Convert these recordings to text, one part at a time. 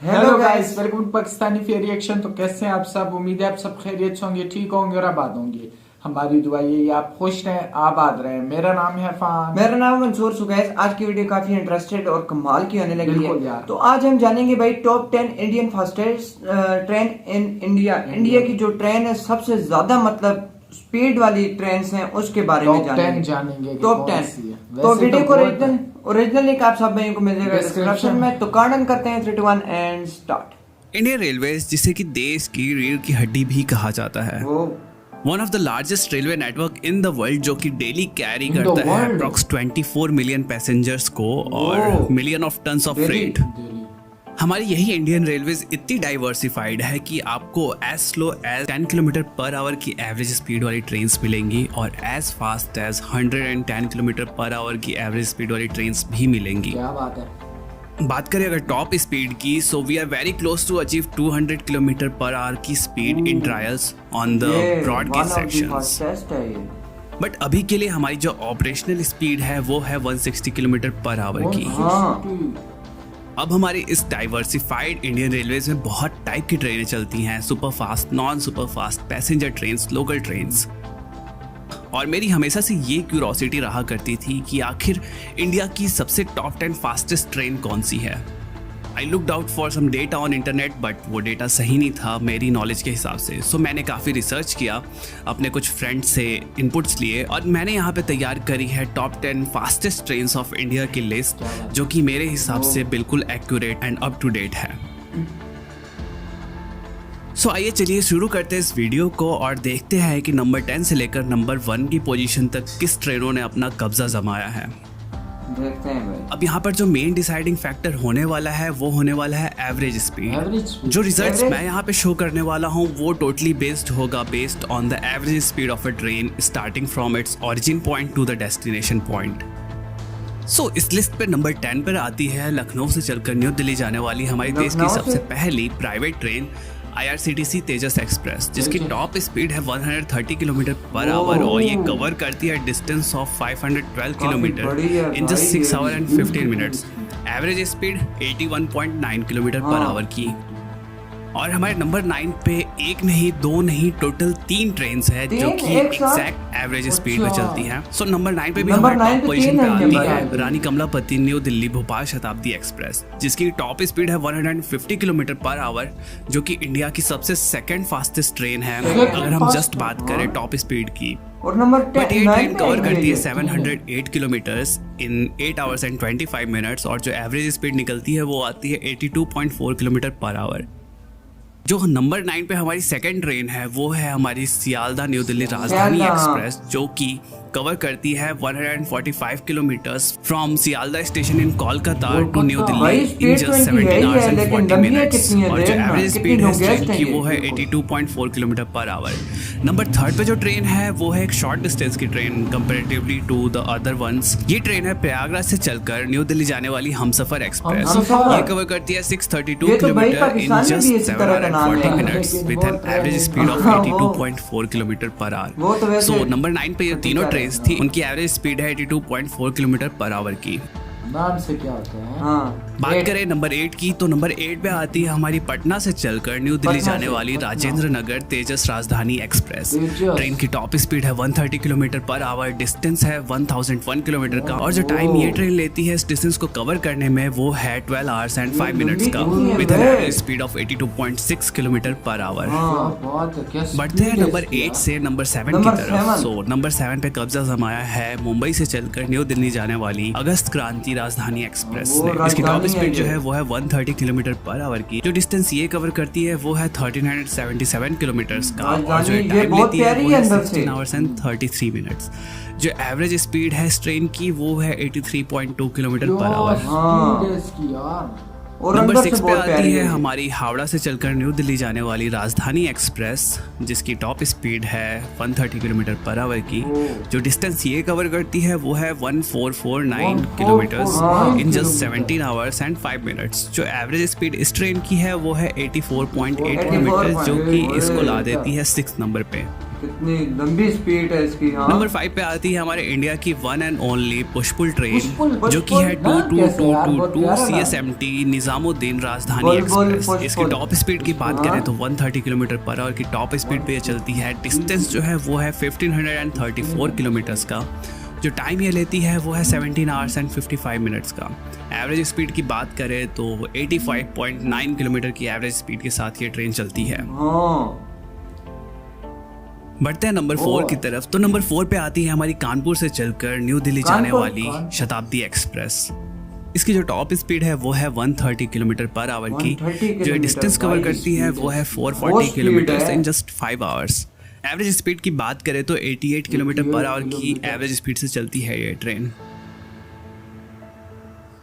Hello guys, welcome to Pakistani fair reaction. तो कैसे हैं आप सब? उम्मीद है आप सब खैरियत से होंगे, ठीक होंगे और आबाद होंगे। हमारी दुआ यही आप खुश रहें, आबाद रहें। मेरा नाम है इरफान। मेरा नाम मंसूर। सुगैस, आज की वीडियो काफी इंटरेस्टेड और कमाल की होने लगी बिल्कुल है। यार। तो आज हम जानेंगे भाई top 10 Indian fastest train in India. India की जो ट्रेन है सबसे ज्यादा मतलब स्पीड वाली ट्रेन हैं उसके बारे में जानेंगे टॉप 10। तो वीडियो को ओरिजिनल लिंक आप सब भाइयों को मिल जाएगा डिस्क्रिप्शन में। तो कार्डन करते हैं 3 2 1 एंड स्टार्ट। इंडियन रेलवेज, जिसे कि देश की रीढ़ की हड्डी भी कहा जाता है, one of the largest railway network in the world, जो कि डेली कैरी करता है अप्रॉक्स 24 मिलियन पैसेंजर्स को और million of tons of freight. हमारी यही इंडियन रेलवेज इतनी डाइवर्सिफाइड है कि आपको as slow as 10 kilometre per hour की एवरेज स्पीड वाली ट्रेन्स मिलेंगी और as fast as 110 kilometre per hour की एवरेज स्पीड वाली ट्रेन्स भी मिलेंगी। क्या बात है। बात करें अगर टॉप स्पीड की, so we are very close to achieve 200 kilometre per hour की speed in trials on the broad gauge sections. But अभी के लिए हमारी जो ऑपरेशनल स्पीड है वो है 160 किलोमीटर पर आवर की। अब हमारी इस डाइवर्सिफाइड इंडियन रेलवेज में बहुत टाइप की ट्रेनें चलती हैं, super fast, non super fast, passenger trains, local trains. और मेरी हमेशा से ये क्यूरोसिटी रहा करती थी कि आखिर इंडिया की सबसे टॉप 10 फास्टेस्ट ट्रेन कौन सी है। I looked out for some data on internet, but वो डेटा सही नहीं था मेरी नॉलेज के हिसाब से। सो मैंने काफ़ी रिसर्च किया, अपने कुछ फ्रेंड्स से इनपुट्स लिए और मैंने यहाँ पे तैयार करी है top 10 fastest trains of India की लिस्ट, जो कि मेरे हिसाब से बिल्कुल accurate and up to date है। सो आइए चलिए शुरू करते हैं इस वीडियो को और देखते हैं कि नंबर 10 से लेकर नंबर 1 की पोजीशन तक किस ट्रेनों ने अपना कब्जा जमाया है। देखते हैं भाई। अब यहाँ पर जो मेन डिसाइडिंग फैक्टर होने वाला है वो होने वाला है एवरेज स्पीड। जो रिजल्ट्स मैं यहाँ पे शो करने वाला हूँ वो टोटली बेस्ड होगा based on the average speed of a train starting from its origin point to the destination point. So इस लिस्ट पे नंबर 10 पर आती है लखनऊ से चलकर न्यू दिल्ली जाने वाली हमारी देश की सबसे पहली प्राइवेट ट्रेन IRCTC तेजस एक्सप्रेस, जिसकी टॉप स्पीड है 130 किलोमीटर पर आवर और ये कवर करती है distance of 512 kilometre in just 6 our and 15 minutes. Average speed 81.9 kilometre per hour की। और हमारे नंबर 9 पे एक नहीं, दो नहीं, टोटल 3 ट्रेन्स है जो कि एग्जैक्ट एवरेज स्पीड में चलती हैं। सो नंबर 9 पे भी हमारे टॉप पोजीशन पे आती है रानी कमलापति न्यू दिल्ली भोपाल शताब्दी एक्सप्रेस, जिसकी टॉप स्पीड है 150 किलोमीटर पर आवर, जो कि इंडिया की सबसे सेकंड फास्टेस्ट ट्रेन है अगर हम जस्ट बात करें टॉप स्पीड की। और नंबर 10 ट्रेन कवर करती है 708 kilometres in 8 hours and 25 minutes और जो एवरेज स्पीड निकलती है वो आती है 82.4 किलोमीटर पर आवर। जो नंबर 9 पे हमारी सेकंड ट्रेन है वो है हमारी सियालदा न्यू दिल्ली राजधानी एक्सप्रेस, जो कि कवर करती है 145 kilometres from Sealdah station in Kolkata to New Delhi in just 17 hours and 40 minutes और जो एवरेज स्पीड है ट्रेन की वो है 82.4 किलोमीटर पर आवर। नंबर 3 पे जो ट्रेन है वो है एक शॉर्ट डिस्टेंस की train comparatively to the other ones. ये ट्रेन है प्रयागराज से चलकर न्यू दिल्ली जाने वाली हमसफर एक्सप्रेस। ये कवर करती है 632 kilometre in just 7 our and 40 minutes with an average speed of 82.4 kilometre per our. So number 9 पे ये तीनों थी, उनकी एवरेज स्पीड है 82.4 किलोमीटर पर आवर की। नाम से क्या होता है? बात करें नंबर 8 की, तो नंबर 8 पे आती है हमारी पटना से चलकर न्यू दिल्ली जाने वाली राजेंद्र नगर तेजस राजधानी एक्सप्रेस। ट्रेन की टॉप स्पीड है 130 किलोमीटर पर आवर, डिस्टेंस है 1001 किलोमीटर का और जो टाइम ये ट्रेन लेती है इस डिस्टेंस को कवर करने में वो है 12 आवर्स एंड 5 मिनट्स का with an average speed of 82.6 kilometre per our. बढ़ते हैं नंबर 8 से नंबर 7 की तरफ। सो नंबर 7 पे कब्जा जमाया है मुंबई से चलकर न्यू दिल्ली जाने वाली अगस्त क्रांति राजधानी एक्सप्रेस ने। इसकी टॉप स्पीड जो है वो है 130 किलोमीटर पर आवर की। जो डिस्टेंस ये कवर करती है वो है 1377 किलोमीटर्स का और जो टाइम लेती है वो है 16 आवर्स एंड 33 मिनट्स। जो एवरेज स्पीड है इस ट्रेन की वो है 83.2 किलोमीटर पर आवर। और नंबर 6 पे आती है हमारी हावड़ा से चलकर न्यू दिल्ली जाने वाली राजधानी एक्सप्रेस, जिसकी टॉप स्पीड है 130 किलोमीटर पर आवर की। जो डिस्टेंस ये कवर करती है वो है 1449 kilometres in just 17 hours and 5 minutes. जो एवरेज स्पीड इस ट्रेन की है वो है 84.8 किलोमीटर, जो कि इसको ला देती है 6 नंबर पे। कितनी लंबी स्पीड है इसकी। हाँ नंबर 5 पे आती है हमारे इंडिया की one and only push-pull train, push-pull, जो कि है पुष्पुल, ना, कैसे यार, बहुत 2222 प्यारा नाम है। CSMT निजामुद्दीन राजधानी बोल, एक्सप्रेस। पुष्पुल। इसकी टॉप स्पीड की बात हाँ। करें तो 130 किलोमीटर पर आवर की टॉप स्पीड पे ये चलती है। डिस्टेंस जो है वो है 1534 किलोमीटर्स का। जो टाइम ये लेती है वो है 17 आवर्स एंड 55 मिनट्स का। एवरेज स्पीड की बात करें तो 85.9 किलोमीटर की एवरेज स्पीड के साथ ये ट्रेन चलती है। हाँ बढ़ते हैं नंबर 4 की तरफ। तो नंबर 4 पे आती है हमारी कानपुर से चलकर न्यू दिल्ली जाने वाली शताब्दी एक्सप्रेस। इसकी जो टॉप स्पीड है वो है 130 किलोमीटर पर आवर की। 130 जो किलोमीटर, डिस्टेंस कवर भाई करती है वो है 440 बहुत किलोमीटर speed है। In just 5 hours. Average speed की बात करें तो 88 किलोमीटर पर आवर की एवरेज स्पीड से चलती है ये ट्रेन।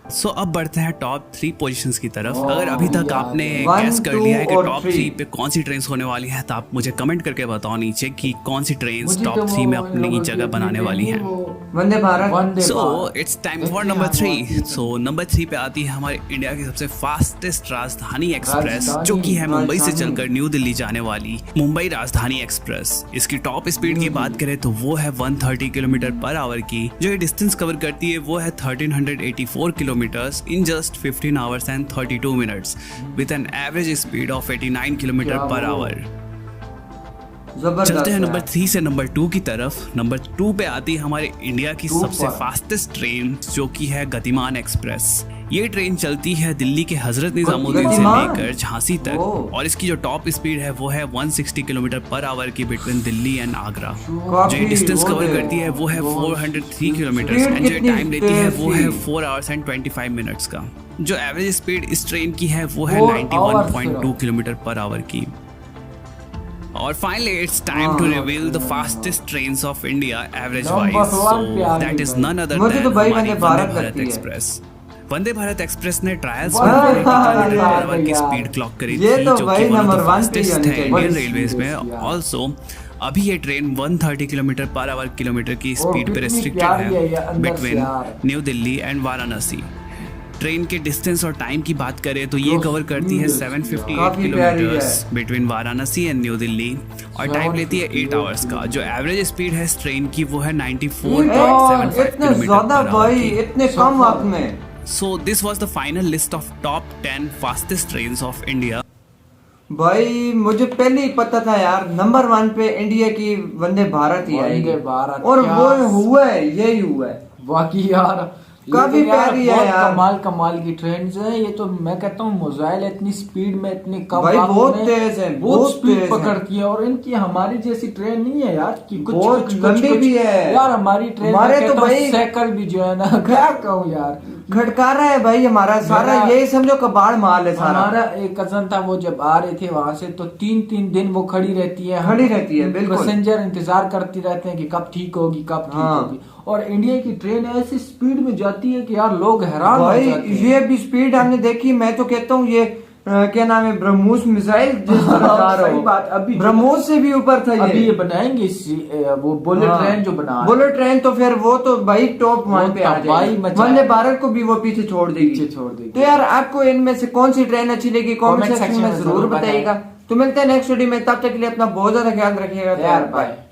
सो अब बढ़ते हैं टॉप 3 पोजीशंस की तरफ। अगर अभी तक आपने One, गैस कर two लिया है कि और टॉप three 3 पे कौन सी ट्रेन होने वाली है, तो आप मुझे कमेंट करके बताओ नीचे कि कौन सी ट्रेन मुझे टॉप तो 3 में वो अपनी लोगों जगह की बनाने वाली हैं। Vande Bharat. Vande so Bharat. It's time for number 3। So number 3 पे आती है हमारे इंडिया की सबसे फास्टेस्ट राजधानी एक्सप्रेस, जो कि है मुंबई से राजधानी। चलकर न्यू दिल्ली जाने वाली मुंबई राजधानी एक्सप्रेस। इसकी टॉप स्पीड की बात करें तो वो है 130 किलोमीटर पर आवर की। जो ये डिस्टेंस कवर करती है वो है 1384 kilometres in just 15 hours and 32 minutes with an average speed of 89 kilometre per our. जबरदस्त चलते हैं है। नंबर 3 से नंबर 2 की तरफ। नंबर 2 पे आती है हमारे इंडिया की Two सबसे पर। फास्टेस्ट ट्रेन, जो कि है गतिमान एक्सप्रेस। ये ट्रेन चलती है दिल्ली के हज़रत निजामुद्दीन से गतिमान? लेकर झांसी तक, ओह। और इसकी जो टॉप स्पीड है वो है 160 किलोमीटर पर आवर की बिटवीन दिल्ली एंड आगरा। जो काफी ये डिस्टेंस वो कवर है। करती है वो है 403 किलोमीटर Speed एंड जो कितनी टाइम लेती है वो है तेज थी? 4 आवर्स एंड 25 मिनट्स का। जो एवरेज स्पीड इस ट्रेन की है वो है 4 hours 91.2 किलोमीटर पर आवर की। और फाइनली इट्स टाइम टू हाँ। Reveal the fastest trains of India average Number wise. one पे आ सो गई दैट इज भाई। नन अदर मुझे देन तो भाई हमारी वंदे वंदे भारत भारत लगती है। एक्सप्रेस। वंदे भारत एक्सप्रेस ने ट्रायल्स वंदे में 80 भारत किलोमीटर पर आवर की यार। स्पीड क्लॉक करी ये थी, तो जो भाई कि one of number the one पे ही फास्टेस्ट आनी है चाहिए। इंडियन बड़ी रेलवेज में। speed यार। ऑल्सो अभी ये train 130 kilometre per our kilometre की स्पीड पे कितनी रेस्ट्रिक्टेड प्यारी है ये है अंदर से बिटवीन यार। New Delhi and Varanasi. Train के डिस्टेंस और टाइम की बात करें तो ये कवर करती है 758 काफी प्यारी किलोमीटर्स है। Between Varanasi and new Delhi, और टाइम लेती है 8 आवर्स का। जो एवरेज स्पीड है इस ट्रेन की वो है 94.75 इतने किलोमीटर ज्यादा पर आवर भाई, की। इतने कम वक्त में। So this was the final list of top 10 fastest trains of India. भाई मुझे पहले ही पता था यार, नंबर 1 पे इंडिया की वंदे भारत ही आएगी। वंदे भारत, और क्या वो हुआ है, यही हुआ है। बाकी यार काफी लेकिन यार प्यारी है बहुत यार। कमाल की ट्रेन है ये तो। मैं कहता हूँ मोजाइल इतनी स्पीड में इतनी कम भाई वक्त बहुत में तेज है, बहुत बहुत स्पीड तेज है। पकड़ती है। और इनकी हमारी जैसी ट्रेन नहीं है यार कि कुछ बहुत कुछ लंबी कुछ भी है। यार। हमारी ट्रेन हमारे में तो कहता हूँ भाई- साइकिल भी जो है ना क्या कहूँ यार। खटका रहा है भाई हमारा सारा, मेरा- यही समझो कबाड़ माल है सारा। हमारा एक कजन था, वो जब आ रहे थे वहां से तो 3-3 दिन वो खड़ी रहती है। खड़ी रहती है, बिल्कुल। पैसेंजर इंतजार करते रहते हैं कि कब ठीक होगी कब ठीक हाँ। होगी। और इंडिया की ट्रेन ऐसी स्पीड में जाती है कि यार लोग हैरान हो भाई जाते हैं। ये भी स्पीड हमने देखी। मैं तो कहता हूँ ये क्या नाम है, ब्रह्मोस मिसाइल जिस तरह जा रहा सही हो। बात, अभी ब्रह्मोस से भी ऊपर था अभी ये ये। बनाएंगे वो बुलेट हाँ, ट्रेन जो बना बुलेट ट्रेन तो फिर वो तो भाई टॉप वो 1 पे आ तबाही जाएगी। मचा वंदे भारत को भी वो पीछे छोड़ देगी। पीछे छोड़ देगी। तो यार आपको इनमें से कौन सी ट्रेन अच्छी लगी कमेंट Comment सेक्शन section में में जरूर जरूर बताइएगा। तो मिलते हैं नेक्स्ट वीडियो में, तब तक के लिए अपना बहुत ज्यादा ख्याल रखिएगा। यार बाय।